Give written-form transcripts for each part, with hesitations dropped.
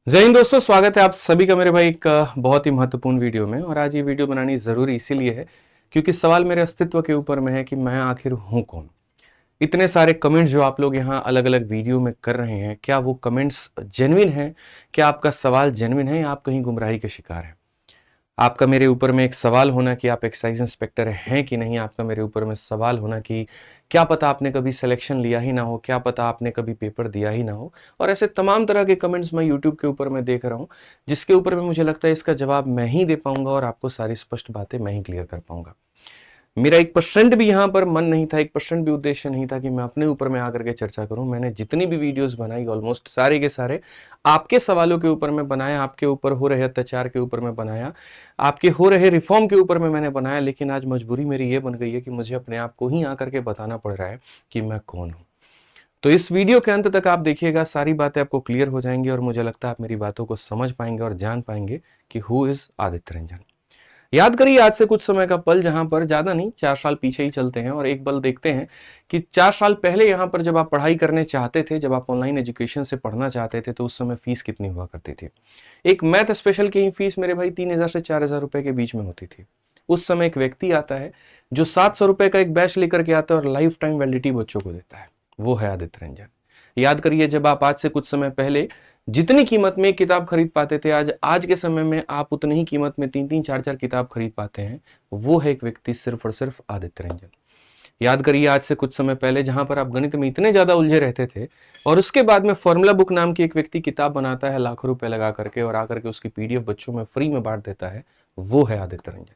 जय हिंद दोस्तों, स्वागत है आप सभी का मेरे भाई एक बहुत ही महत्वपूर्ण वीडियो में। और आज ये वीडियो बनानी ज़रूरी इसीलिए है क्योंकि सवाल मेरे अस्तित्व के ऊपर में है कि मैं आखिर हूँ कौन। इतने सारे कमेंट्स जो आप लोग यहाँ अलग अलग वीडियो में कर रहे हैं, क्या वो कमेंट्स जेन्युइन हैं? क्या आपका सवाल जेन्युइन है या आप कहीं गुमराही के शिकार हैं? आपका मेरे ऊपर में एक सवाल होना कि आप एक्साइज इंस्पेक्टर हैं कि नहीं, आपका मेरे ऊपर में सवाल होना कि क्या पता आपने कभी सिलेक्शन लिया ही ना हो, क्या पता आपने कभी पेपर दिया ही ना हो। और ऐसे तमाम तरह के कमेंट्स मैं यूट्यूब के ऊपर में देख रहा हूँ, जिसके ऊपर में मुझे लगता है इसका जवाब मैं ही दे पाऊंगा और आपको सारी स्पष्ट बातें मैं ही क्लियर कर पाऊंगा। मेरा 1% भी यहाँ पर मन नहीं था, 1% भी उद्देश्य नहीं था कि मैं अपने ऊपर में आकर के चर्चा करूं। मैंने जितनी भी वीडियोस बनाई ऑलमोस्ट सारे के सारे आपके सवालों के ऊपर में बनाया, आपके ऊपर हो रहे अत्याचार के ऊपर में बनाया, आपके हो रहे रिफॉर्म के ऊपर में मैंने बनाया। लेकिन आज मजबूरी मेरी ये बन गई है कि मुझे अपने आप को ही आकर के बताना पड़ रहा है कि मैं कौन हूँ। तो इस वीडियो के अंत तक आप देखिएगा, सारी बातें आपको क्लियर हो जाएंगी और मुझे लगता है आप मेरी बातों को समझ पाएंगे और जान पाएंगे कि हु इज आदित्य रंजन। याद करिए आज से कुछ समय का पल, जहां पर ज्यादा नहीं 4 साल पीछे ही चलते हैं और एक पल देखते हैं कि 4 साल पहले यहां पर जब आप पढ़ाई करने चाहते थे, जब आप ऑनलाइन एजुकेशन से पढ़ना चाहते थे, तो उस समय फीस कितनी हुआ करती थी। एक मैथ स्पेशल की ही फीस मेरे भाई 3,000 से 4,000 रुपए के बीच में होती थी। उस समय एक व्यक्ति आता है जो 700 रुपए का एक बैच लेकर के आता है और लाइफ टाइम वैलिडिटी बच्चों को देता है। वो है आदित्य रंजन। याद करिए, जब आप आज से कुछ समय पहले जितनी कीमत में किताब खरीद पाते थे, आज के समय में आप उतनी ही कीमत में 3-3 4-4 किताब खरीद पाते हैं। वो है एक व्यक्ति, सिर्फ और सिर्फ आदित्य रंजन। याद करिए, आज से कुछ समय पहले जहां पर आप गणित में इतने ज्यादा उलझे रहते थे और उसके बाद में फॉर्मूला बुक नाम की एक व्यक्ति किताब बनाता है लाखों रुपए लगा करके और आकर के उसकी पीडीएफ बच्चों में फ्री में बांट देता है। वो है आदित्य रंजन।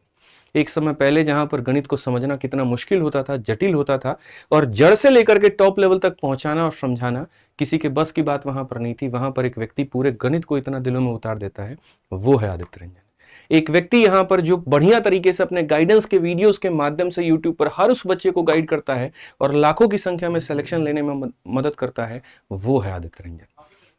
एक समय पहले जहां पर गणित को समझना कितना मुश्किल होता था, जटिल होता था, और जड़ से लेकर के टॉप लेवल तक पहुंचाना और समझाना किसी के बस की बात वहां पर नहीं थी। वहां पर एक व्यक्ति पूरे गणित को इतना दिलों में उतार देता है। वो है आदित्य रंजन। एक व्यक्ति यहां पर जो बढ़िया तरीके से अपने गाइडेंस के वीडियोस के माध्यम से यूट्यूब पर हर उस बच्चे को गाइड करता है और लाखों की संख्या में सिलेक्शन लेने में मदद करता है। वो है आदित्य रंजन।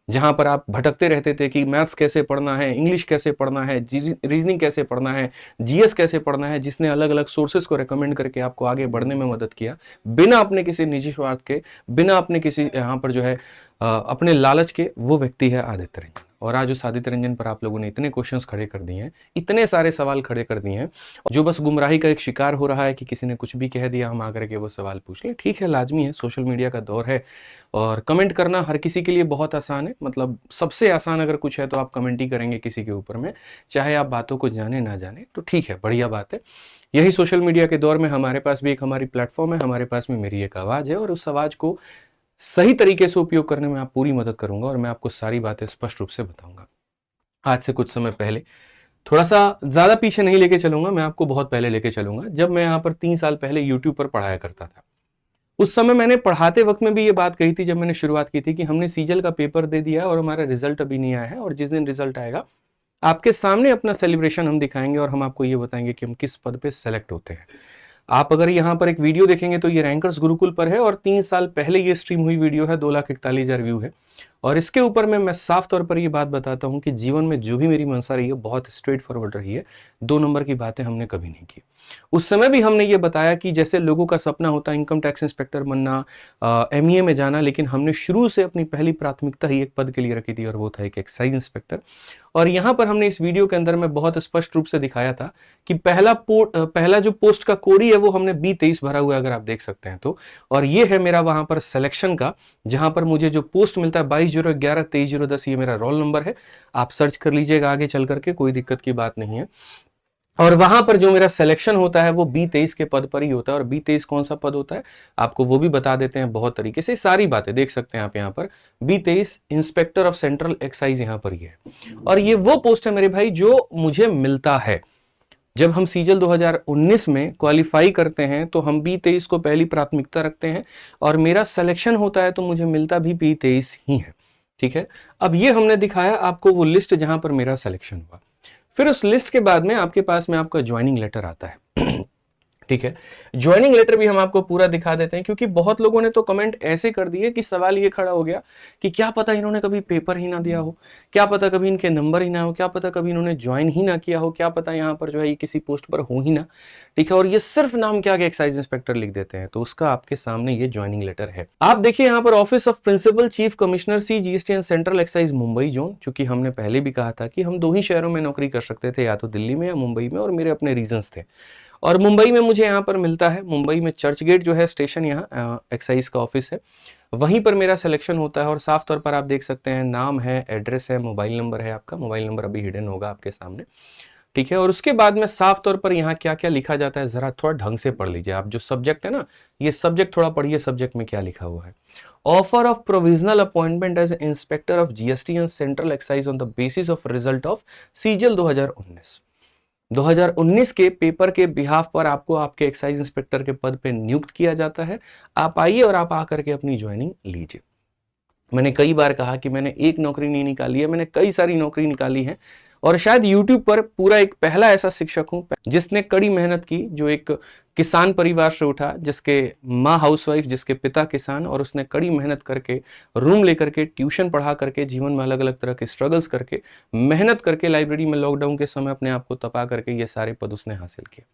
जहां पर आप भटकते रहते थे कि मैथ्स कैसे पढ़ना है, इंग्लिश कैसे पढ़ना है, रीजनिंग कैसे पढ़ना है, जीएस कैसे पढ़ना है, जिसने अलग अलग सोर्सेज को रेकमेंड करके आपको आगे बढ़ने में मदद किया, बिना अपने किसी निजी स्वार्थ के, बिना अपने किसी यहाँ पर जो है अपने लालच के, वो व्यक्ति है आदित्य रंजन। और आज उस आदित्य रंजन पर आप लोगों ने इतने क्वेश्चंस खड़े कर दिए हैं, इतने सारे सवाल खड़े कर दिए हैं, जो बस गुमराही का एक शिकार हो रहा है कि किसी ने कुछ भी कह दिया, हम आकर के वो सवाल पूछ लें। ठीक है, लाजमी है, सोशल मीडिया का दौर है और कमेंट करना हर किसी के लिए बहुत आसान है। मतलब सबसे आसान अगर कुछ है तो आप कमेंट ही करेंगे किसी के ऊपर में, चाहे आप बातों को जाने ना जाने। तो ठीक है, बढ़िया बात है। यही सोशल मीडिया के दौर में हमारे पास भी एक हमारी प्लेटफॉर्म है, हमारे पास में मेरी एक आवाज है और उस आवाज को सही तरीके से उपयोग करने में आप पूरी मदद करूंगा और मैं आपको सारी बातें स्पष्ट रूप से बताऊंगा। आज से कुछ समय पहले, थोड़ा सा ज्यादा पीछे नहीं लेके चलूंगा, मैं आपको बहुत पहले लेके चलूंगा, जब मैं यहाँ पर 3 साल पहले यूट्यूब पर पढ़ाया करता था। उस समय मैंने पढ़ाते वक्त में भी ये बात कही थी, जब मैंने शुरुआत की थी, कि हमने सीजल का पेपर दे दिया और हमारा रिजल्ट अभी नहीं आया है और जिस दिन रिजल्ट आएगा आपके सामने अपना सेलिब्रेशन हम दिखाएंगे और हम आपको ये बताएंगे कि हम किस पद पे सेलेक्ट होते हैं। आप अगर यहाँ पर एक वीडियो देखेंगे तो ये रैंकर्स गुरुकुल पर है और 3 साल पहले ये स्ट्रीम हुई वीडियो है, 2,41,000 व्यू है। और इसके ऊपर में मैं साफ तौर पर ये बात बताता हूँ कि जीवन में जो भी मेरी मंशा रही है बहुत स्ट्रेट फॉरवर्ड रही है। 2 नंबर की बातें हमने कभी नहीं की। उस समय भी हमने ये बताया कि जैसे लोगों का सपना होता है इनकम टैक्स इंस्पेक्टर बनना, एमईए में जाना, लेकिन हमने शुरू से अपनी पहली प्राथमिकता ही एक पद के लिए रखी थी और वो था एक एक्साइज इंस्पेक्टर। और यहाँ पर हमने इस वीडियो के अंदर में बहुत स्पष्ट रूप से दिखाया था कि पहला जो पोस्ट का कोड है वो हमने B23 भरा हुआ है, अगर आप देख सकते हैं तो। और ये है मेरा वहां पर सिलेक्शन का, जहां पर मुझे जो पोस्ट मिलता है 22/011/23/010, ये मेरा रोल नंबर है। आप सर्च कर लीजिएगा आगे चल करके, कोई दिक्कत की बात नहीं है। और वहां पर जो मेरा सिलेक्शन होता है वो B23 के पद पर ही होता है। और B23 कौन सा पद होता है आपको वो भी बता देते हैं बहुत तरीके से। सारी बातें देख सकते हैं आप यहाँ पर। B23 inspector of central excise यहाँ पर ही है। और ये वो पोस्ट है मेरे भाई जो मुझे मिलता है। जब हम सीजल 2019 में क्वालिफाई करते हैं तो हम B23 को पहली प्राथमिकता रखते हैं और मेरा सिलेक्शन होता है तो मुझे मिलता भी B23 ही है। ठीक है, अब ये हमने दिखाया आपको वो लिस्ट जहां पर मेरा सिलेक्शन हुआ। फिर उस लिस्ट के बाद में आपके पास में आपका ज्वाइनिंग लेटर आता है। ठीक है। ज्वाइनिंग लेटर भी हम आपको पूरा दिखा देते हैं, क्योंकि बहुत लोगों ने तो कमेंट ऐसे कर दिए कि सवाल ये खड़ा हो गया कि क्या पता इन्होंने कभी पेपर ही ना दिया हो, क्या पता कभी इनके नंबर ही ना हो, क्या पता कभी इन्होंने ज्वाइन ही ना किया हो, क्या पता यहाँ पर जो है ये किसी पोस्ट पर हो ही ना। ठीक है, और ये सिर्फ नाम के आगे एक्साइज इंस्पेक्टर लिख देते हैं। तो उसका आपके सामने ये ज्वाइनिंग लेटर है। आप देखिए यहाँ पर office of principal chief commissioner C GST and central excise Mumbai zone, चूंकि हमने पहले भी कहा था कि हम 2 ही शहरों में नौकरी कर सकते थे, या तो दिल्ली में या मुंबई में, और मेरे अपने रीजंस थे। और मुंबई में मुझे यहाँ पर मिलता है, मुंबई में चर्च गेट जो है स्टेशन, यहाँ एक्साइज का ऑफिस है, वहीं पर मेरा सिलेक्शन होता है। और साफ तौर पर आप देख सकते हैं, नाम है, एड्रेस है, मोबाइल नंबर है। आपका मोबाइल नंबर अभी हिडन होगा आपके सामने, ठीक है। और उसके बाद में साफ तौर पर यहाँ क्या क्या लिखा जाता है, जरा थोड़ा ढंग से पढ़ लीजिए। आप जो सब्जेक्ट है ना, ये सब्जेक्ट थोड़ा पढ़िए, सब्जेक्ट में क्या लिखा हुआ है। Offer of provisional appointment as inspector of GST and central excise on the basis of result of CGL 2019 के पेपर के बिहाफ पर आपको आपके एक्साइज इंस्पेक्टर के पद पे नियुक्त किया जाता है। आप आइए और आप आकर के अपनी ज्वाइनिंग लीजिए। मैंने कई बार कहा कि मैंने एक नौकरी नहीं निकाली है, मैंने कई सारी नौकरी निकाली है, और शायद YouTube पर पूरा एक पहला ऐसा शिक्षक हूं जिसने कड़ी मेहनत की, जो एक किसान परिवार से उठा, जिसके माँ हाउसवाइफ, जिसके पिता किसान, और उसने कड़ी मेहनत करके, रूम लेकर के, ट्यूशन पढ़ा करके, जीवन में अलग अलग तरह के स्ट्रगल्स करके, मेहनत करके, लाइब्रेरी में लॉकडाउन के समय अपने आप को तपा करके ये सारे पद उसने हासिल किए।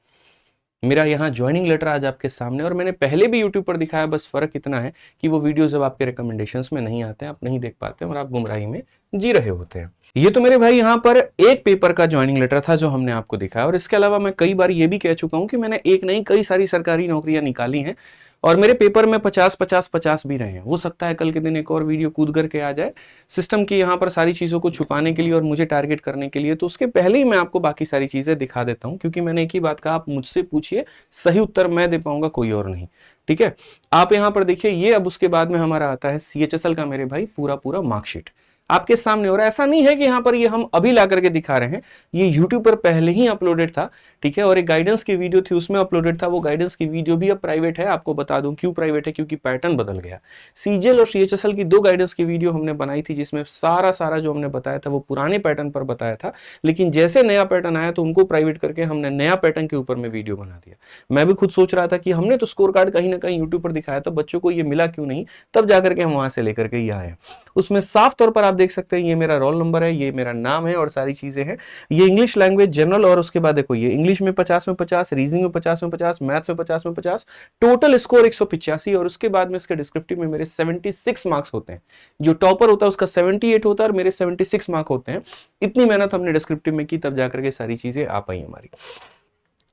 मेरा यहाँ ज्वाइनिंग लेटर आज आपके सामने, और मैंने पहले भी YouTube पर दिखाया, बस फर्क इतना है कि वो वीडियोस अब आपके रिकमेंडेशंस में नहीं आते हैं, आप नहीं देख पाते हैं, और आप गुमराही में जी रहे होते हैं। ये तो मेरे भाई यहाँ पर एक पेपर का ज्वाइनिंग लेटर था जो हमने आपको दिखाया, और इसके अलावा मैं कई बार ये भी कह चुका हूँ कि मैंने एक नहीं कई सारी सरकारी नौकरियां निकाली हैं, और मेरे पेपर में 50-50-50 भी रहे हैं। हो सकता है कल के दिन एक और वीडियो कूद करके आ जाए सिस्टम की यहाँ पर सारी चीज़ों को छुपाने के लिए और मुझे टारगेट करने के लिए, तो उसके पहले ही मैं आपको बाकी सारी चीज़ें दिखा देता हूँ, क्योंकि मैंने एक ही बात कहा, आप मुझसे पूछिए, सही उत्तर मैं दे पाऊंगा, कोई और नहीं। ठीक है, आप यहाँ पर देखिए, ये अब उसके बाद में हमारा आता है CHSL का मेरे भाई पूरा मार्कशीट आपके सामने। और ऐसा नहीं है कि यहाँ पर ये हम अभी ला करके दिखा रहे हैं, ये YouTube पर पहले ही अपलोडेड था, ठीक है। और एक गाइडेंस की वीडियो थी, उसमें अपलोडेड था। वो गाइडेंस की वीडियो भी अब प्राइवेट है। आपको बता दूं क्यों प्राइवेट है, क्योंकि पैटर्न बदल गया। CGL और CHSL की 2 गाइडेंस की वीडियो हमने बनाई थी, जिसमें सारा जो हमने बताया था वो पुराने पैटर्न पर बताया था, लेकिन जैसे नया पैटर्न आया तो उनको प्राइवेट करके हमने नया पैटर्न के ऊपर में वीडियो बना दिया। मैं भी खुद सोच रहा था कि हमने तो स्कोर कार्ड कहीं ना कहीं यूट्यूब पर दिखाया था, बच्चों को ये मिला क्यों नहीं, तब जाकर के हम वहां से लेकर के ये आए। उसमें साफ तौर पर आप देख सकते हैं, ये मेरा रोल नंबर है, ये मेरा नाम है, और सारी चीजें हैं। ये इंग्लिश लैंग्वेज जनरल, और उसके बाद देखो ये इंग्लिश में 50 में 50, रीजनिंग में 50 में 50, मैथ्स में 50 में 50, टोटल स्कोर 185। और उसके बाद में इसके डिस्क्रिप्टिव में मेरे 76 मार्क्स होते हैं। जो टॉपर होता है उसका 78 होता है, और मेरे 76 मार्क होते हैं। इतनी मेहनत हमने डिस्क्रिप्टिव में की, तब जाकर के सारी चीजें आ पाई हमारी।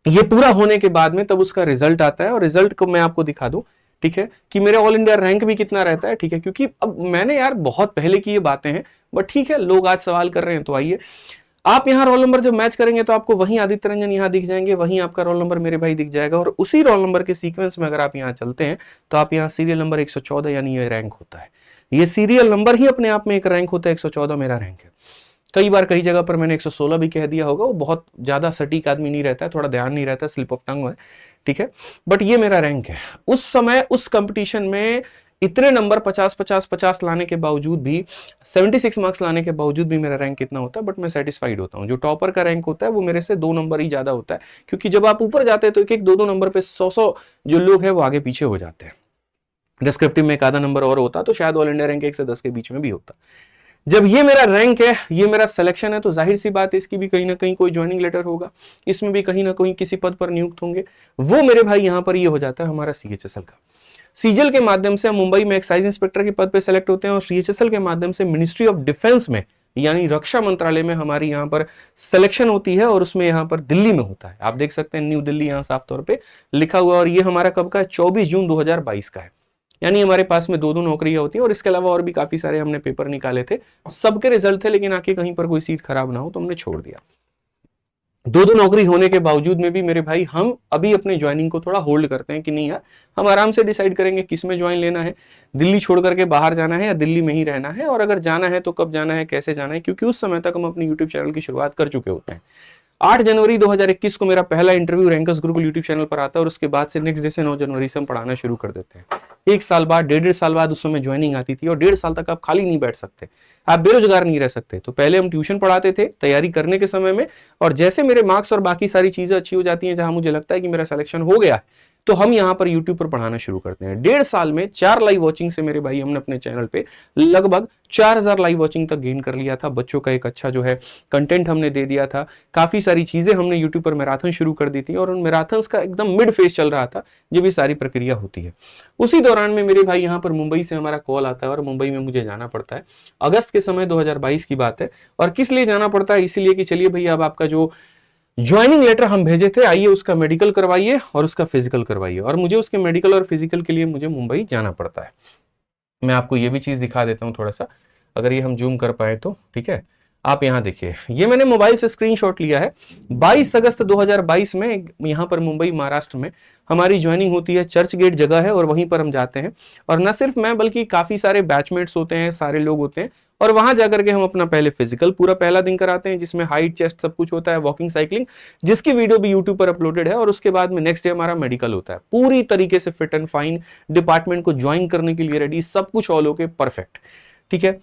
ये पूरा होने के बाद में तब उसका रिजल्ट आता है, और रिजल्ट को मैं आपको दिखा दूं, ठीक है, कि मेरा ऑल इंडिया रैंक भी कितना रहता है। ठीक है, क्योंकि अब मैंने यार बहुत पहले की ये बातें हैं, बट ठीक है, लोग आज सवाल कर रहे हैं, तो आइए आप यहाँ रोल नंबर जब मैच करेंगे तो आपको वहीं आदित्य रंजन यहाँ दिख जाएंगे, वहीं आपका रोल नंबर मेरे भाई दिख जाएगा। और उसी रोल नंबर के सीक्वेंस में अगर आप यहाँ चलते हैं तो आप यहाँ सीरियल नंबर 114, यानी ये रैंक होता है। ये सीरियल नंबर ही अपने आप में एक रैंक होता है। 114 मेरा रैंक है। कई बार कई जगह पर मैंने 116 भी कह दिया होगा, वो बहुत ज्यादा सटीक आदमी नहीं रहता है, थोड़ा ध्यान नहीं रहता है, स्लिप ऑफ टंग है, ठीक है, बट ये मेरा रैंक है। उस समय उस कंपटीशन में इतने नंबर 50-50-50 लाने के बावजूद भी, 76 मार्क्स लाने के बावजूद भी मेरा रैंक कितना होता है, बट मैं सेटिस्फाइड होता हूं। जो टॉपर का रैंक होता है वो मेरे से 2 नंबर ही ज्यादा होता है, क्योंकि जब आप ऊपर जाते हैं तो एक 2-2 नंबर पे 100 जो लोग हैं वो आगे पीछे हो जाते हैं। डिस्क्रिप्टिव में एक आधा नंबर और होता तो शायद ऑल इंडिया रैंक 1 से 10 के बीच में भी होता। जब ये मेरा रैंक है, ये मेरा सिलेक्शन है, तो जाहिर सी बात है इसकी भी कहीं ना कहीं कोई ज्वाइनिंग लेटर होगा, इसमें भी कहीं ना कहीं किसी पद पर नियुक्त होंगे। वो मेरे भाई यहाँ पर ये हो जाता है हमारा CHSL का। सीजल के माध्यम से हम मुंबई में एक्साइज इंस्पेक्टर के पद पे सेलेक्ट होते हैं, और CHSL के माध्यम से मिनिस्ट्री ऑफ डिफेंस में, यानी रक्षा मंत्रालय में हमारी यहाँ पर सिलेक्शन होती है, और उसमें यहाँ पर दिल्ली में होता है। आप देख सकते हैं न्यू दिल्ली यहाँ साफ तौर पे लिखा हुआ, और ये हमारा कब का है, 24 जून 2022 का है। यानी हमारे पास में 2-2 नौकरियां होती हैं, और इसके अलावा और भी काफी सारे हमने पेपर निकाले थे, सबके रिजल्ट थे, लेकिन आके कहीं पर कोई सीट खराब ना हो तो हमने छोड़ दिया। 2-2 नौकरी होने के बावजूद में भी मेरे भाई हम अभी अपने ज्वाइनिंग को थोड़ा होल्ड करते हैं कि नहीं यार, हम आराम से डिसाइड करेंगे किस में ज्वाइन लेना है, दिल्ली छोड़ करके बाहर जाना है या दिल्ली में ही रहना है, और अगर जाना है तो कब जाना है, कैसे जाना है, क्योंकि उस समय तक हम अपने यूट्यूब चैनल की शुरुआत कर चुके होते हैं। 8 जनवरी 2021 को मेरा पहला interview rankers Gurukul YouTube channel पर आता है और उसके बाद से नेक्स्ट डे से 9 जनवरी से हम पढ़ाना शुरू कर देते हैं। 1 साल बाद, 1.5 साल बाद उस समय ज्वाइनिंग आती थी और 1.5 साल तक आप खाली नहीं बैठ सकते, आप बेरोजगार नहीं रह सकते। तो पहले हम ट्यूशन पढ़ाते थे तैयारी करने के समय में, और जैसे मेरे मार्क्स और बाकी सारी चीजें अच्छी हो जाती हैं, जहां मुझे लगता है कि मेरा सिलेक्शन हो गया है, तो हम यहाँ पर YouTube पर पढ़ाना शुरू करते हैं। 1.5 साल में 4 लाइव वॉचिंग से मेरे भाई हमने अपने चैनल पे लगभग 4000 लाइव वॉचिंग तक गेन कर लिया था। बच्चों का एक अच्छा जो है कंटेंट हमने दे दिया था, काफी सारी चीजें हमने YouTube पर मैराथन शुरू कर दी थी, और उन मैराथन्स का एकदम मिड फेज चल रहा था जब ये सारी प्रक्रिया होती है। उसी दौरान में मेरे भाई यहाँ पर मुंबई से हमारा कॉल आता है और मुंबई में मुझे जाना पड़ता है। अगस्त के समय 2022 की बात है। और किस लिए जाना पड़ता है? इसीलिए कि चलिए भैया अब आपका जो ज्वाइनिंग लेटर हम भेजे थे, आइए उसका मेडिकल करवाइए और उसका फिजिकल करवाइए। और मुझे उसके मेडिकल और फिजिकल के लिए मुझे मुंबई जाना पड़ता है। मैं आपको ये भी चीज दिखा देता हूं थोड़ा सा, अगर ये हम जूम कर पाए तो। ठीक है, आप यहां देखिए, ये मैंने मोबाइल से स्क्रीनशॉट लिया है। 22 अगस्त 2022 में यहां पर मुंबई महाराष्ट्र में हमारी ज्वाइनिंग होती है। चर्च गेट जगह है और वहीं पर हम जाते हैं। और न सिर्फ मैं बल्कि काफी सारे बैचमेट्स होते हैं, सारे लोग होते हैं। और वहां जाकर के हम अपना पहले फिजिकल पूरा पहला दिन कराते हैं, जिसमें हाइट, चेस्ट सब कुछ होता है, वॉकिंग, साइकिलिंग, जिसकी वीडियो भी यूट्यूब पर अपलोडेड है। और उसके बाद में नेक्स्ट डे हमारा मेडिकल होता है, पूरी तरीके से फिट एंड फाइन, डिपार्टमेंट को ज्वाइन करने के लिए रेडी, सब कुछ ऑल होके परफेक्ट। ठीक है,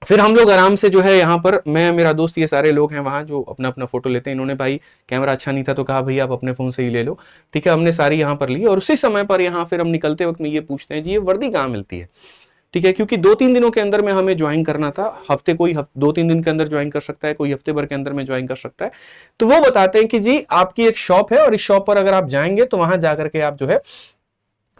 फिर हम लोग आराम से जो है यहाँ पर, मैं, मेरा दोस्त, ये सारे लोग हैं वहां जो अपना अपना फोटो लेते हैं। इन्होंने भाई कैमरा अच्छा नहीं था तो कहा भैया आप अपने फोन से ही ले लो। ठीक है, हमने सारी यहाँ पर ली। और उसी समय पर यहाँ फिर हम निकलते वक्त में ये पूछते हैं जी ये वर्दी कहाँ मिलती है? ठीक है, क्योंकि 2-3 दिनों के अंदर में हमें ज्वाइन करना था। हफ्ते कोई 2-3 दिन के अंदर ज्वाइन कर सकता है, कोई हफ्ते भर के अंदर में ज्वाइन कर सकता है। तो वो बताते हैं कि जी आपकी एक शॉप है और इस शॉप पर अगर आप जाएंगे तो वहां जाकर के आप जो है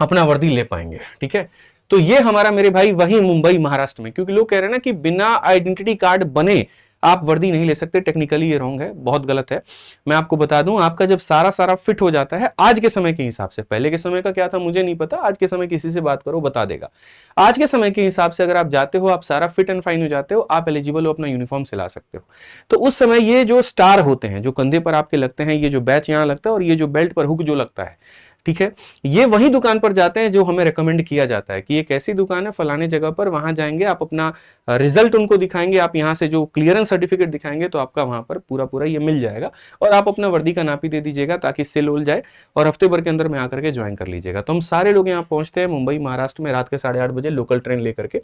अपना वर्दी ले पाएंगे। ठीक है, तो ये हमारा मेरे भाई वही मुंबई महाराष्ट्र में, क्योंकि लोग कह रहे हैं ना कि बिना आइडेंटिटी कार्ड बने आप वर्दी नहीं ले सकते। टेक्निकली ये रॉन्ग है, बहुत गलत है। मैं आपको बता दूं, आपका जब सारा फिट हो जाता है आज के समय के हिसाब से, पहले के समय का क्या था मुझे नहीं पता, आज के समय किसी से बात करो बता देगा। आज के समय के हिसाब से अगर आप जाते हो, आप सारा फिट एंड फाइन हो जाते हो, आप एलिजिबल हो, अपना यूनिफॉर्म सिला सकते हो। तो उस समय ये जो स्टार होते हैं, जो कंधे पर आपके लगते हैं, ये जो बैच यहां लगता है और ये जो बेल्ट पर हुक जो लगता है, ठीक है, ये वही दुकान पर जाते हैं जो हमें रेकमेंड किया जाता है कि ये कैसी दुकान है, फलाने जगह पर, वहां जाएंगे, आप अपना रिजल्ट उनको दिखाएंगे, आप यहां से जो क्लियरेंस सर्टिफिकेट दिखाएंगे तो आपका वहां पर पूरा ये मिल जाएगा। और आप अपना वर्दी का नापी दे दीजिएगा ताकि सिल उल जाए और हफ्ते भर के अंदर में आकर के ज्वाइन कर लीजिएगा। तो हम सारे लोग यहाँ पहुंचते हैं मुंबई महाराष्ट्र में रात के 8:30 बजे लोकल ट्रेन लेकर के,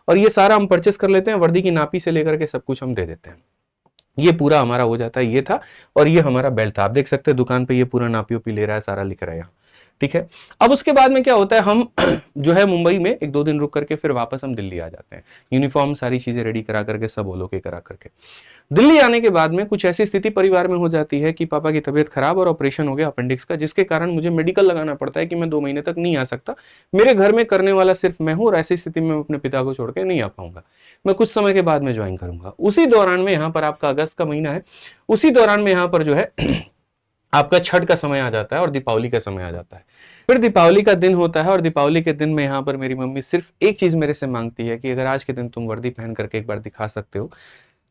और ये सारा हम परचेस कर लेते हैं, वर्दी की नापी से लेकर के सब कुछ हम दे देते हैं। ये पूरा हमारा हो जाता है। ये था, और ये हमारा बेल्ट था। आप देख सकते हैं दुकान पे ये पूरा नापी ओपी ले रहा है, सारा लिख रहा है यहाँ। ठीक है, अब उसके बाद में क्या होता है, हम जो है मुंबई में 1-2 दिन रुक करके फिर वापस हम दिल्ली आ जाते हैं। यूनिफॉर्म सारी चीजें रेडी करा करके, सब ओलो के करा करके दिल्ली आने के बाद में कुछ ऐसी स्थिति परिवार में हो जाती है कि पापा की तबीयत खराब और ऑपरेशन हो गया अपेंडिक्स का, जिसके कारण मुझे मेडिकल लगाना पड़ता है कि मैं 2 महीने तक नहीं आ सकता। मेरे घर में करने वाला सिर्फ मैं हूं और ऐसी स्थिति में मैं अपने पिता को छोड़ के नहीं आ पाऊंगा। मैं कुछ समय के बाद में ज्वाइन करूंगा। उसी दौरान में यहाँ पर आपका अगस्त का महीना है, उसी दौरान में यहाँ पर जो है आपका छठ का समय आ जाता है और दीपावली का समय आ जाता है। फिर दीपावली का दिन होता है और दीपावली के दिन में यहाँ पर मेरी मम्मी सिर्फ एक चीज मेरे से मांगती है कि अगर आज के दिन तुम वर्दी पहन करके एक बार दिखा सकते हो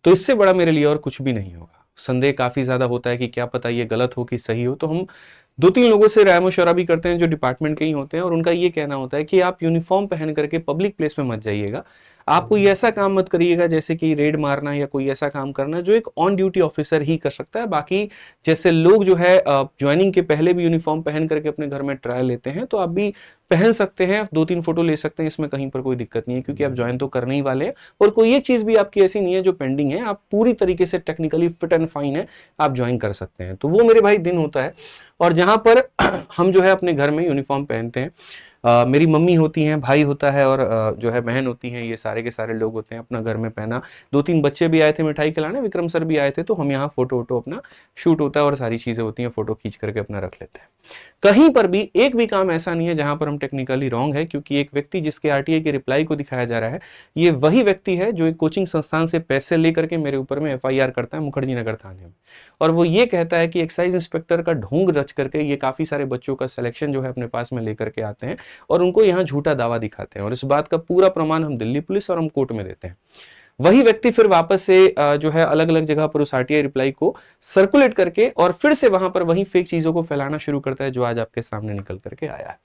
तो इससे बड़ा मेरे लिए और कुछ भी नहीं होगा। संदेह काफी ज्यादा होता है कि क्या पता ये गलत हो कि सही हो, तो हम 2-3 लोगों से राय मशवरा भी करते हैं जो डिपार्टमेंट के ही होते हैं, और उनका ये कहना होता है कि आप यूनिफॉर्म पहन करके पब्लिक प्लेस में मत जाइएगा। आप कोई ऐसा काम मत करिएगा जैसे कि रेड मारना या कोई ऐसा काम करना जो एक ऑन ड्यूटी ऑफिसर ही कर सकता है। बाकी जैसे लोग जो है ज्वाइनिंग के पहले भी यूनिफॉर्म पहन करके अपने घर में ट्रायल लेते हैं, तो आप भी पहन सकते हैं, 2-3 फोटो ले सकते हैं, इसमें कहीं पर कोई दिक्कत नहीं है, क्योंकि आप ज्वाइन तो करने ही वाले हैं। और कोई एक चीज भी आपकी ऐसी नहीं है जो पेंडिंग है, आप पूरी तरीके से टेक्निकली फिट एंड फाइन है, आप ज्वाइन कर सकते हैं। तो वो मेरे भाई दिन होता है, और जहां पर हम जो है अपने घर में यूनिफॉर्म पहनते हैं। मेरी मम्मी होती हैं, भाई होता है, और जो है बहन होती हैं, ये सारे के सारे लोग होते हैं अपना घर में पहना। 2-3 बच्चे भी आए थे मिठाई खिलाने, विक्रम सर भी आए थे, तो हम यहाँ फोटो वोटो अपना शूट होता है और सारी चीजें होती हैं, फोटो खींच करके अपना रख लेते हैं। कहीं पर भी एक भी काम ऐसा नहीं है जहां पर हम टेक्निकली रॉन्ग है, क्योंकि एक व्यक्ति जिसके आरटीआई के रिप्लाई को दिखाया जा रहा है, ये वही व्यक्ति है जो एक कोचिंग संस्थान से पैसे लेकर के मेरे ऊपर में एफआईआर करता है मुखर्जी नगर थाने में, और वो ये कहता है कि एक्साइज इंस्पेक्टर का ढोंग रच करके ये काफी सारे बच्चों का सिलेक्शन जो है अपने पास में लेकर के आते हैं और उनको यहाँ झूठा दावा दिखाते हैं, और इस बात का पूरा प्रमाण हम दिल्ली पुलिस और हम कोर्ट में देते हैं। वही व्यक्ति फिर वापस से जो है अलग अलग जगह पर उस आरटीआई रिप्लाई को सर्कुलेट करके और फिर से वहां पर वही फेक चीजों को फैलाना शुरू करता है जो आज आपके सामने निकल करके आया है।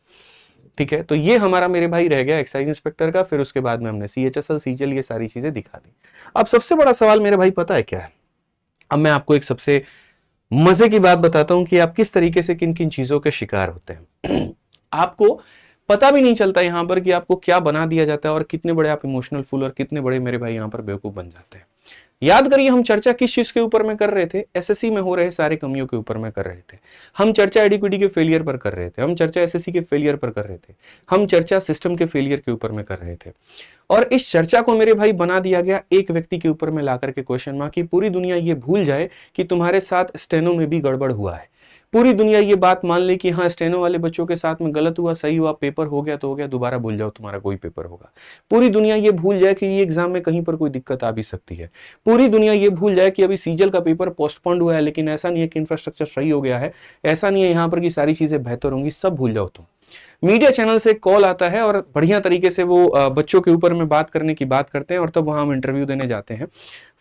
ठीक है, तो ये हमारा मेरे भाई रह गया एक्साइज इंस्पेक्टर का। फिर उसके बाद में हमने सीएचएसएल, सीजीएल, ये सारी चीजें दिखा दी। अब सबसे बड़ा सवाल मेरे भाई पता है क्या है? अब मैं आपको एक सबसे मजे की बात बताता हूं कि आप किस तरीके से किन किन चीजों के शिकार होते हैं। आपको पता भी नहीं चलता यहां पर कि आपको क्या बना दिया जाता है और कितने बड़े आप इमोशनल फूल और कितने बड़े मेरे भाई यहां पर बेवकूफ बन जाते हैं। याद करिए हम चर्चा किस चीज के ऊपर में कर रहे थे, एसएससी में हो रहे सारे कमियों के ऊपर में कर रहे थे। हम चर्चा एडीक्विटी के फेलियर पर कर रहे थे, हम चर्चा एसएससी के फेलियर पर कर रहे थे, हम चर्चा सिस्टम के फेलियर के ऊपर में कर रहे थे। और इस चर्चा को मेरे भाई बना दिया गया एक व्यक्ति के ऊपर में ला करके क्वेश्चन मार्क कि पूरी दुनिया ये भूल जाए कि तुम्हारे साथ स्टेनो में भी गड़बड़ हुआ है। पूरी दुनिया ये बात मान ले कि हाँ स्टेनो वाले बच्चों के साथ में गलत हुआ, सही हुआ, पेपर हो गया तो हो गया, दोबारा भूल जाओ तुम्हारा कोई पेपर होगा। पूरी दुनिया ये भूल जाए कि ये एग्जाम में कहीं पर कोई दिक्कत आ भी सकती है। पूरी दुनिया ये भूल जाए कि अभी सीजल का पेपर पोस्टपोन्ड हुआ है, लेकिन ऐसा नहीं है कि इंफ्रास्ट्रक्चर सही हो गया है, ऐसा नहीं है यहाँ पर कि सारी चीजें बेहतर होंगी, सब भूल जाओ तुम। मीडिया चैनल से कॉल आता है और बढ़िया तरीके से वो बच्चों के ऊपर में बात करने की बात करते हैं और तब वहां हम इंटरव्यू देने जाते हैं,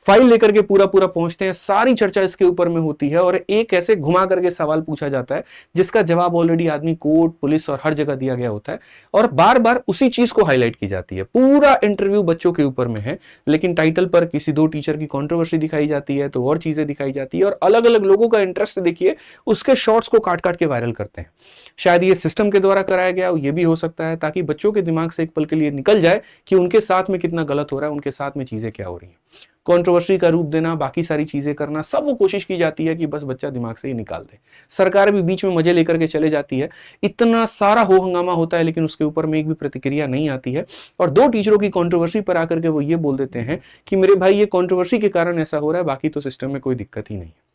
फाइल लेकर के पूरा पूरा पहुंचते हैं, सारी चर्चा इसके ऊपर में होती है और एक ऐसे घुमा करके सवाल पूछा जाता है जिसका जवाब ऑलरेडी आदमी कोर्ट पुलिस और हर जगह दिया गया होता है और बार बार उसी चीज को हाईलाइट की जाती है। पूरा इंटरव्यू बच्चों के ऊपर में है, लेकिन टाइटल पर किसी दो टीचर की कंट्रोवर्सी दिखाई जाती है तो और चीजें दिखाई जाती है और अलग अलग लोगों का इंटरेस्ट देखिए उसके शॉर्ट्स को काट काट के वायरल करते हैं। शायद ये सिस्टम के द्वारा कराया गया ये भी हो सकता है ताकि बच्चों के दिमाग से एक पल के लिए निकल जाए कि उनके साथ में कितना गलत हो रहा है, उनके साथ में चीजें क्या हो रही हैं। कंट्रोवर्सी का रूप देना, बाकी सारी चीजें करना, सब वो कोशिश की जाती है कि बस बच्चा दिमाग से ही निकाल दे। सरकार भी बीच में मजे लेकर के चले जाती है, इतना सारा हो हंगामा होता है लेकिन उसके ऊपर में एक भी प्रतिक्रिया नहीं आती है और दो टीचरों की कंट्रोवर्सी पर आकर के वो ये बोल देते हैं कि मेरे भाई ये कंट्रोवर्सी के कारण ऐसा हो रहा है, बाकी तो सिस्टम में कोई दिक्कत ही नहीं है।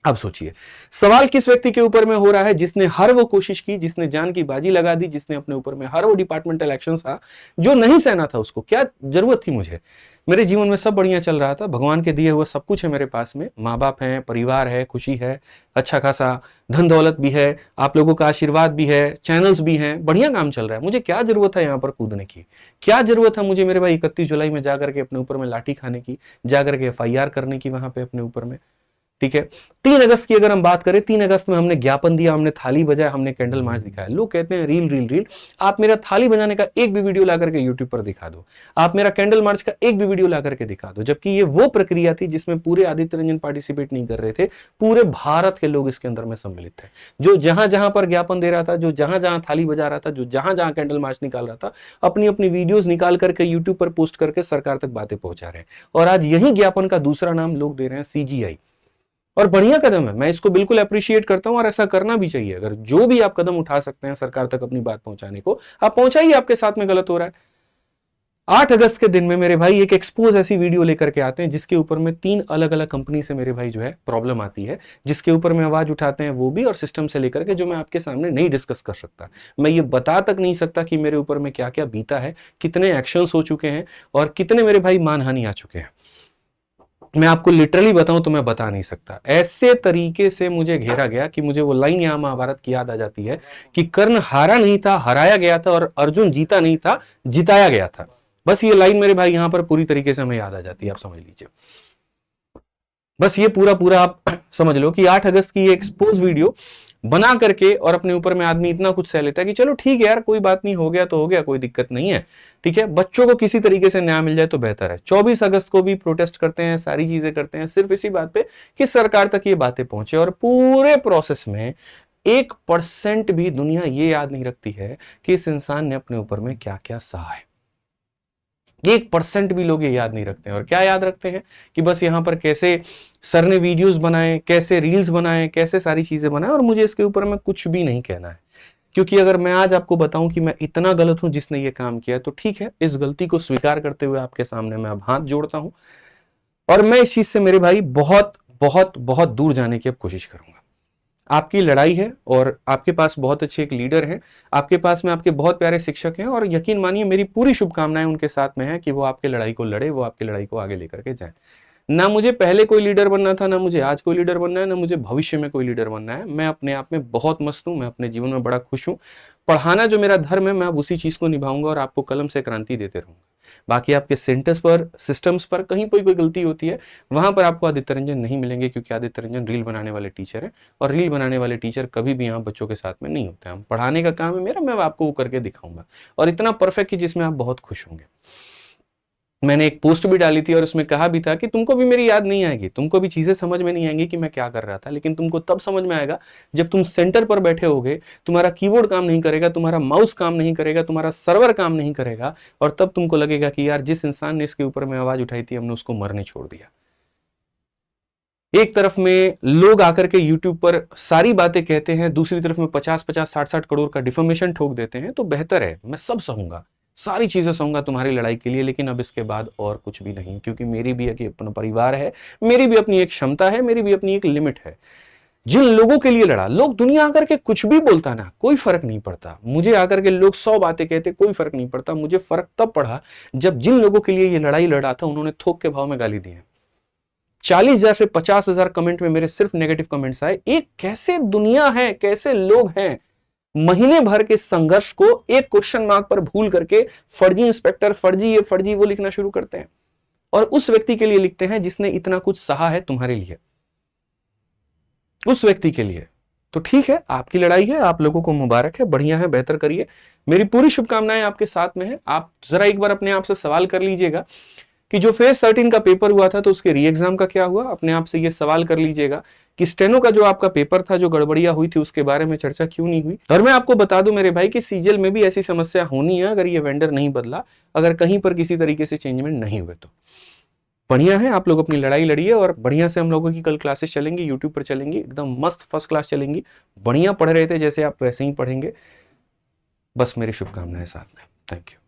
अब सोचिए सवाल किस व्यक्ति के ऊपर में हो रहा है जिसने हर वो कोशिश की, जिसने जान की बाजी लगा दी, जिसने अपने ऊपर में हर वो डिपार्टमेंटल एक्शन था जो नहीं सहना था। उसको क्या जरूरत थी? मुझे मेरे जीवन में सब बढ़िया चल रहा था, भगवान के दिए हुए सब कुछ है मेरे पास में, माँ बाप हैं, परिवार है, खुशी है, अच्छा खासा धन दौलत भी है, आप लोगों का आशीर्वाद भी है, चैनल्स भी हैं, बढ़िया काम चल रहा है। मुझे क्या जरूरत है यहाँ पर कूदने की? क्या जरूरत है मुझे मेरे भाई 31 जुलाई में जाकर के अपने ऊपर में लाठी खाने की, जाकर के FIR करने की वहां पे अपने ऊपर में? ठीक है, 3 अगस्त की अगर हम बात करें, 3 अगस्त में हमने ज्ञापन दिया, हमने थाली बजाया, हमने कैंडल मार्च दिखाया। लोग कहते हैं रील रील रील। आप मेरा थाली बजाने का एक भी वीडियो ला करके यूट्यूब पर दिखा दो, आप मेरा कैंडल मार्च का एक भी वीडियो ला करके दिखा दो, जबकि ये वो प्रक्रिया थी जिसमें पूरे आदित्य रंजन पार्टिसिपेट नहीं कर रहे थे, पूरे भारत के लोग इसके अंदर में सम्मिलित थे। जो जहां जहां पर ज्ञापन दे रहा था, जो जहां जहां थाली बजा रहा था, जो जहां जहां कैंडल मार्च निकाल रहा था, अपनी अपनी वीडियोस निकाल करके यूट्यूब पर पोस्ट करके सरकार तक बातें पहुंचा रहे हैं। और आज यही ज्ञापन का दूसरा नाम लोग दे रहे हैं CGI। और बढ़िया कदम है, मैं इसको बिल्कुल अप्रिशिएट करता हूं और ऐसा करना भी चाहिए। अगर जो भी आप कदम उठा सकते हैं सरकार तक अपनी बात पहुंचाने को, आप पहुंचाइए। आपके साथ में गलत हो रहा है। 8 अगस्त के दिन में मेरे भाई एक एक्सपोज ऐसी वीडियो लेकर के आते हैं जिसके ऊपर में 3 अलग अलग कंपनी से मेरे भाई जो है प्रॉब्लम आती है, जिसके ऊपर में आवाज उठाते हैं वो भी, और सिस्टम से लेकर के जो मैं आपके सामने नहीं डिस्कस कर सकता। मैं ये बता तक नहीं सकता कि मेरे ऊपर में क्या क्या बीता है, कितने एक्शंस हो चुके हैं और कितने मेरे भाई मानहानि आ चुके हैं। मैं आपको लिटरली बताऊं तो मैं बता नहीं सकता। ऐसे तरीके से मुझे घेरा गया कि मुझे वो लाइन यहां महाभारत की याद आ जाती है कि कर्ण हारा नहीं था, हराया गया था, और अर्जुन जीता नहीं था, जिताया गया था। बस ये लाइन मेरे भाई यहां पर पूरी तरीके से हमें याद आ जाती है, आप समझ लीजिए। बस ये पूरा पूरा आप समझ लो कि 8 अगस्त की एक्सपोज वीडियो बना करके और अपने ऊपर में आदमी इतना कुछ सह लेता है कि चलो ठीक है यार, कोई बात नहीं, हो गया तो हो गया, कोई दिक्कत नहीं है, ठीक है, बच्चों को किसी तरीके से न्याय मिल जाए तो बेहतर है। 24 अगस्त को भी प्रोटेस्ट करते हैं, सारी चीजें करते हैं, सिर्फ इसी बात पे कि सरकार तक ये बातें पहुंचे। और पूरे प्रोसेस में 1% भी दुनिया ये याद नहीं रखती है कि इस इंसान ने अपने ऊपर में क्या क्या सहा है। 1% भी लोग ये याद नहीं रखते हैं। और क्या याद रखते हैं कि बस यहां पर कैसे सर ने वीडियोस बनाए, कैसे रील्स बनाए, कैसे सारी चीजें बनाए। और मुझे इसके ऊपर में कुछ भी नहीं कहना है, क्योंकि अगर मैं आज आपको बताऊं कि मैं इतना गलत हूं जिसने ये काम किया, तो ठीक है, इस गलती को स्वीकार करते हुए आपके सामने मैं अब हाथ जोड़ता हूं और मैं इस चीज से मेरे भाई बहुत बहुत बहुत दूर जाने की अब कोशिश करूंगा। आपकी लड़ाई है और आपके पास बहुत अच्छे एक लीडर हैं, आपके पास में आपके बहुत प्यारे शिक्षक हैं, और यकीन मानिए मेरी पूरी शुभकामनाएं उनके साथ में है कि वो आपकी लड़ाई को लड़े, वो आपकी लड़ाई को आगे लेकर के जाए। ना मुझे पहले कोई लीडर बनना था, ना मुझे आज कोई लीडर बनना है, ना मुझे भविष्य में कोई लीडर बनना है। मैं अपने आप में बहुत मस्त हूं, मैं अपने जीवन में बड़ा खुश हूं। पढ़ाना जो मेरा धर्म है, मैं अब उसी चीज को निभाऊंगा और आपको कलम से क्रांति देते रहूंगा। बाकी आपके सेंटर्स पर, सिस्टम्स पर कहीं कोई गलती होती है, वहां पर आपको आदित्य रंजन नहीं मिलेंगे, क्योंकि आदित्य रंजन रील बनाने वाले टीचर है और रील बनाने वाले टीचर कभी भी यहाँ बच्चों के साथ में नहीं होते हैं। हम पढ़ाने का काम है मेरा, मैं आपको वो करके दिखाऊंगा और इतना परफेक्ट कि जिसमें आप बहुत खुश होंगे। मैंने एक पोस्ट भी डाली थी और उसमें कहा भी था कि तुमको भी मेरी याद नहीं आएगी, तुमको भी चीजें समझ में नहीं आएंगी कि मैं क्या कर रहा था, लेकिन तुमको तब समझ में आएगा जब तुम सेंटर पर बैठे होगे, तुम्हारा कीबोर्ड काम नहीं करेगा, तुम्हारा माउस काम नहीं करेगा, तुम्हारा सर्वर काम नहीं करेगा, और तब तुमको लगेगा कि यार जिस इंसान ने इसके ऊपर में आवाज उठाई थी हमने उसको मरने छोड़ दिया। एक तरफ में लोग आकर के YouTube पर सारी बातें कहते हैं, दूसरी तरफ में 50-50, 60-60 करोड़ का डिफॉर्मेशन ठोक देते हैं। तो बेहतर है मैं सब सहूंगा, सारी चीजें सहूंगा तुम्हारी लड़ाई के लिए, लेकिन अब इसके बाद और कुछ भी नहीं, क्योंकि मेरी भी एक अपना परिवार है, मेरी भी अपनी एक क्षमता है, मेरी भी अपनी एक लिमिट है। जिन लोगों के लिए लड़ा, लोग दुनिया आकर के कुछ भी बोलता ना, कोई फर्क नहीं पड़ता। मुझे आकर के लोग 100 बातें कहते, कोई फर्क नहीं पड़ता। मुझे फर्क तब पड़ा जब जिन लोगों के लिए ये लड़ाई लड़ा था उन्होंने थोक के भाव में गाली दी है। 40,000 से 50,000 कमेंट में मेरे सिर्फ नेगेटिव कमेंट्स आए। एक कैसे दुनिया है, कैसे लोग हैं, महीने भर के संघर्ष को एक क्वेश्चन मार्क पर भूल करके फर्जी इंस्पेक्टर, फर्जी ये, फर्जी वो लिखना शुरू करते हैं, और उस व्यक्ति के लिए लिखते हैं जिसने इतना कुछ सहा है तुम्हारे लिए, उस व्यक्ति के लिए। तो ठीक है, आपकी लड़ाई है, आप लोगों को मुबारक है, बढ़िया है, बेहतर करिए, मेरी पूरी शुभकामनाएं आपके साथ में है। आप जरा एक बार अपने आप से सवाल कर लीजिएगा कि जो फेज 13 का पेपर हुआ था तो उसके री एग्जाम का क्या हुआ। अपने आप से ये सवाल कर लीजिएगा कि स्टेनो का जो आपका पेपर था, जो गड़बड़ियां हुई थी, उसके बारे में चर्चा क्यों नहीं हुई। और मैं आपको बता दूं मेरे भाई कि सीजीएल में भी ऐसी समस्या होनी है अगर ये वेंडर नहीं बदला, अगर कहीं पर किसी तरीके से चेंजमेंट नहीं हुए तो। बढ़िया है, आप लोग अपनी लड़ाई लड़िए, और बढ़िया से हम लोगों की कल क्लासेस चलेंगी, यूट्यूब पर चलेंगी, एकदम मस्त फर्स्ट क्लास चलेंगी। बढ़िया पढ़ रहे थे जैसे आप वैसे ही पढ़ेंगे। बस मेरी शुभकामनाएं साथ में। Thank you.